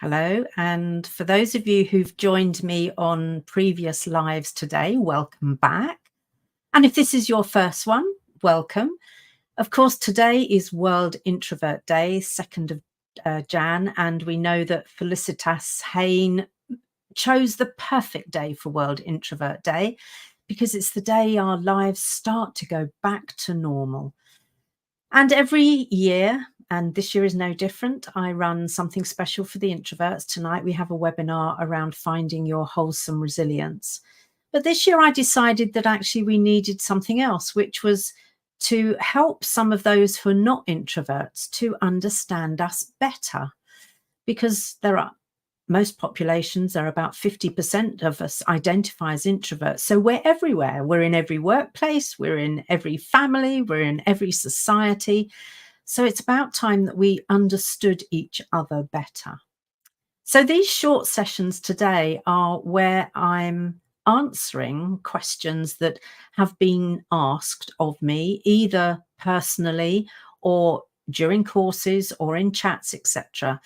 Hello. And for those of you who've joined me on previous lives today, welcome back. And if this is your first one, welcome. Of course, today is World Introvert Day, 2nd of Jan, and we know that Felicitas Hayne chose the perfect day for World Introvert Day because it's the day our lives start to go back to normal. And every year, and this year is no different, I run something special for the introverts. Tonight we have a webinar around finding your wholesome resilience. But this year I decided that actually we needed something else, which was to help some of those who are not introverts to understand us better. Because most populations are about 50% of us identify as introverts. So we're everywhere. We're in every workplace, we're in every family, we're in every society. So it's about time that we understood each other better. So these short sessions today are where I'm answering questions that have been asked of me, either personally or during courses or in chats, etc.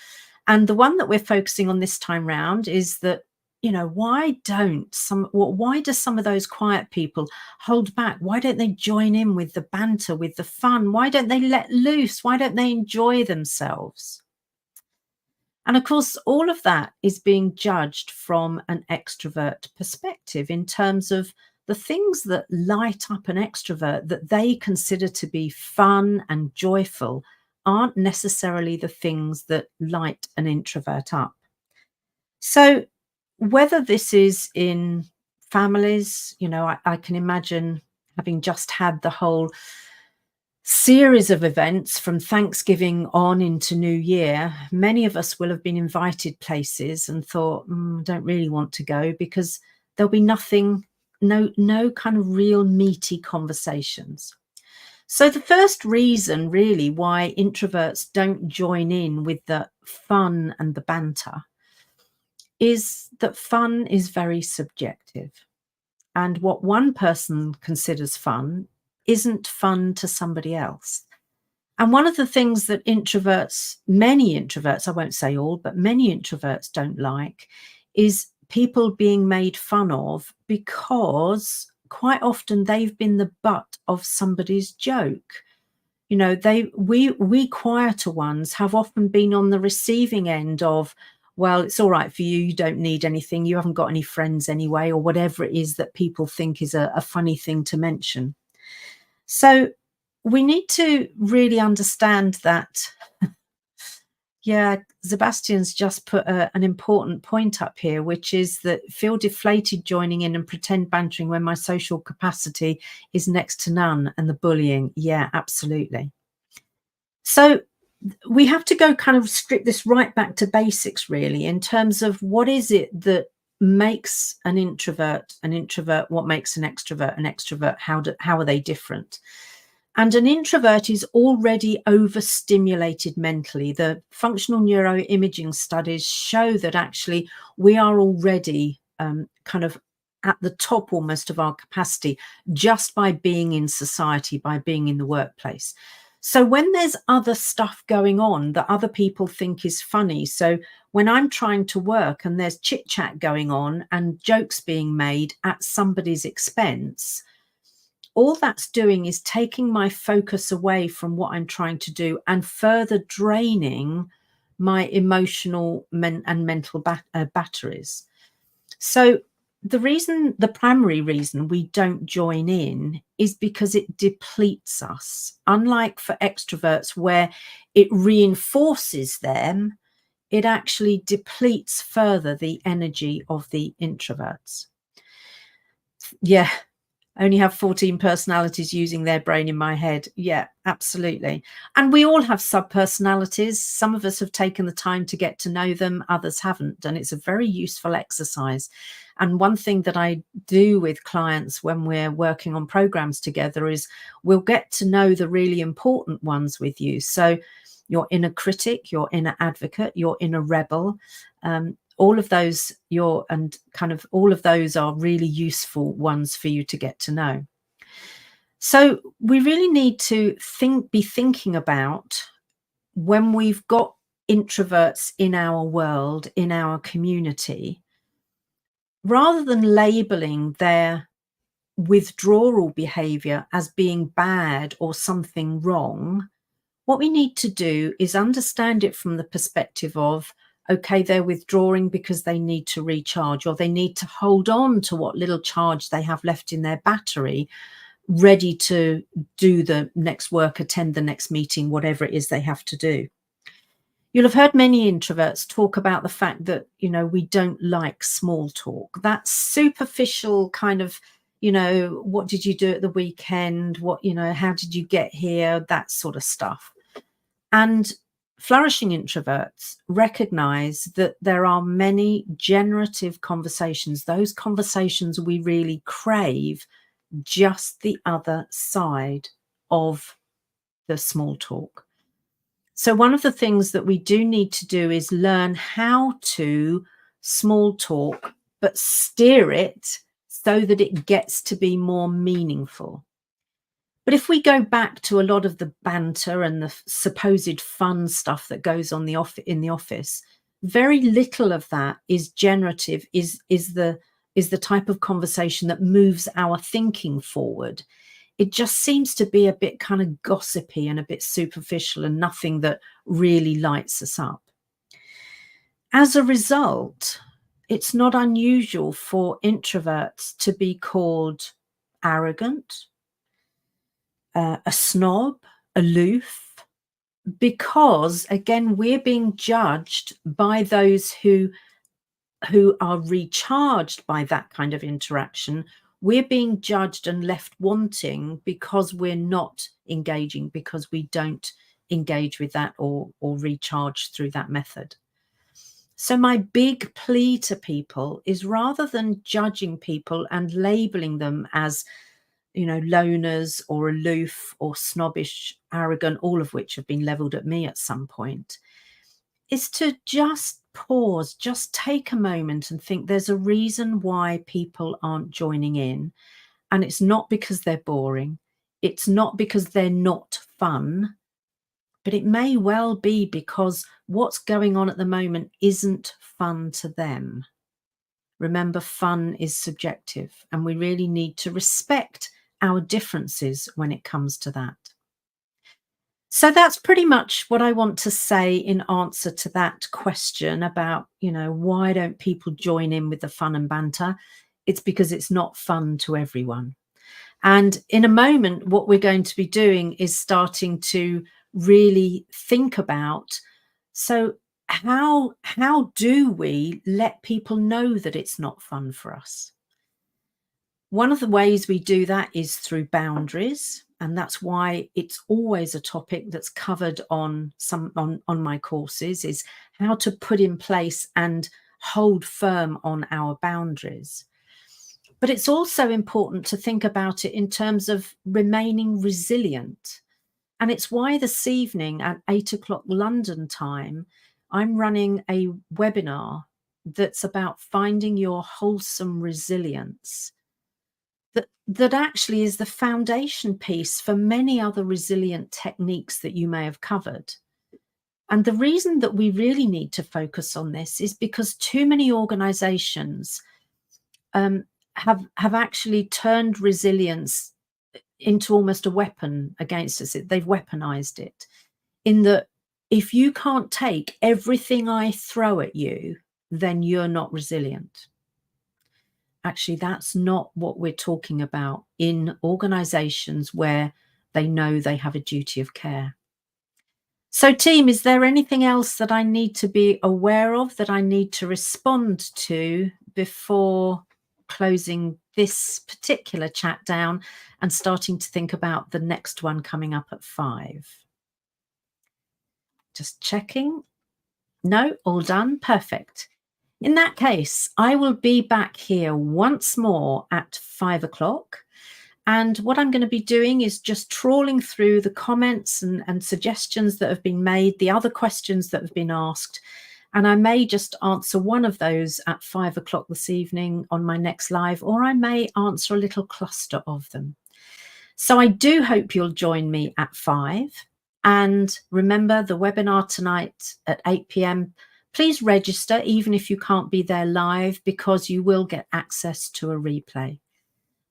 And the one that we're focusing on this time round is that, why do some of those quiet people hold back? Why don't they join in with the banter, with the fun? Why don't they let loose? Why don't they enjoy themselves? And of course, all of that is being judged from an extrovert perspective in terms of the things that light up an extrovert that they consider to be fun and joyful aren't necessarily the things that light an introvert up. So whether this is in families, I can imagine having just had the whole series of events from Thanksgiving on into New Year, many of us will have been invited places and thought, I don't really want to go because there'll be no kind of real meaty conversations. So the first reason really why introverts don't join in with the fun and the banter is that fun is very subjective. And what one person considers fun isn't fun to somebody else. And one of the things that many introverts, I won't say all, but many introverts don't like is people being made fun of because quite often they've been the butt of somebody's joke. We quieter ones have often been on the receiving end of, well, it's all right for you. You don't need anything. You haven't got any friends anyway, or whatever it is that people think is a funny thing to mention. So we need to really understand that. Yeah, Sebastian's just put an important point up here, which is that feel deflated joining in and pretend bantering when my social capacity is next to none, and the bullying. Yeah, absolutely. So we have to go kind of strip this right back to basics, really, in terms of what is it that makes an introvert, what makes an extrovert, how are they different? And an introvert is already overstimulated mentally. The functional neuroimaging studies show that actually we are already kind of at the top almost of our capacity just by being in society, by being in the workplace. So when there's other stuff going on that other people think is funny, so when I'm trying to work and there's chit chat going on and jokes being made at somebody's expense, all that's doing is taking my focus away from what I'm trying to do and further draining my emotional and mental batteries. So the primary reason we don't join in is because it depletes us. Unlike for extroverts where it reinforces them, it actually depletes further the energy of the introverts. Yeah, only have 14 personalities using their brain in my head. Yeah, absolutely. And we all have sub-personalities. Some of us have taken the time to get to know them, others haven't. And it's a very useful exercise. And one thing that I do with clients when we're working on programs together is we'll get to know the really important ones with you. So your inner critic, your inner advocate, your inner rebel, all of those all of those are really useful ones for you to get to know. So we really need to be thinking about when we've got introverts in our world, in our community, rather than labeling their withdrawal behavior as being bad or something wrong, what we need to do is understand it from the perspective of, okay, they're withdrawing because they need to recharge, or they need to hold on to what little charge they have left in their battery, ready to do the next work, attend the next meeting, whatever it is they have to do. You'll have heard many introverts talk about the fact that, we don't like small talk. That superficial kind of, what did you do at the weekend? How did you get here? That sort of stuff. And flourishing introverts recognize that there are many generative conversations, those conversations we really crave, just the other side of the small talk. So one of the things that we do need to do is learn how to small talk, but steer it so that it gets to be more meaningful. But if we go back to a lot of the banter and the supposed fun stuff that goes on in the office, very little of that is generative, is the type of conversation that moves our thinking forward. It just seems to be a bit kind of gossipy and a bit superficial and nothing that really lights us up. As a result, it's not unusual for introverts to be called arrogant, a snob, aloof, because, again, we're being judged by those who are recharged by that kind of interaction. We're being judged and left wanting because we're not engaging, because we don't engage with that or recharge through that method. So my big plea to people is, rather than judging people and labeling them as, loners or aloof or snobbish, arrogant, all of which have been leveled at me at some point, is to just pause, just take a moment and think there's a reason why people aren't joining in. And it's not because they're boring. It's not because they're not fun, but it may well be because what's going on at the moment isn't fun to them. Remember, fun is subjective, and we really need to respect our differences when it comes to that. So that's pretty much what I want to say in answer to that question about, why don't people join in with the fun and banter? It's because it's not fun to everyone. And in a moment, what we're going to be doing is starting to really think about, so how do we let people know that it's not fun for us? One of the ways we do that is through boundaries. And that's why it's always a topic that's covered on my courses, is how to put in place and hold firm on our boundaries. But it's also important to think about it in terms of remaining resilient. And it's why this evening at 8 o'clock London time, I'm running a webinar that's about finding your wholesome resilience. That actually is the foundation piece for many other resilient techniques that you may have covered. And the reason that we really need to focus on this is because too many organizations have actually turned resilience into almost a weapon against us. They've weaponized it, in that if you can't take everything I throw at you, then you're not resilient. Actually, that's not what we're talking about in organizations where they know they have a duty of care. So team, is there anything else that I need to be aware of, that I need to respond to before closing this particular chat down and starting to think about the next one coming up at 5? Just checking. No, all done. Perfect. In that case, I will be back here once more at 5 o'clock. And what I'm going to be doing is just trawling through the comments and suggestions that have been made, the other questions that have been asked. And I may just answer one of those at 5 o'clock this evening on my next live, or I may answer a little cluster of them. So I do hope you'll join me at 5. And remember the webinar tonight at 8 p.m. Please register, even if you can't be there live, because you will get access to a replay.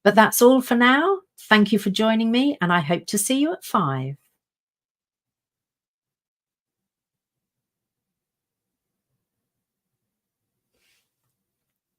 But that's all for now. Thank you for joining me, and I hope to see you at 5.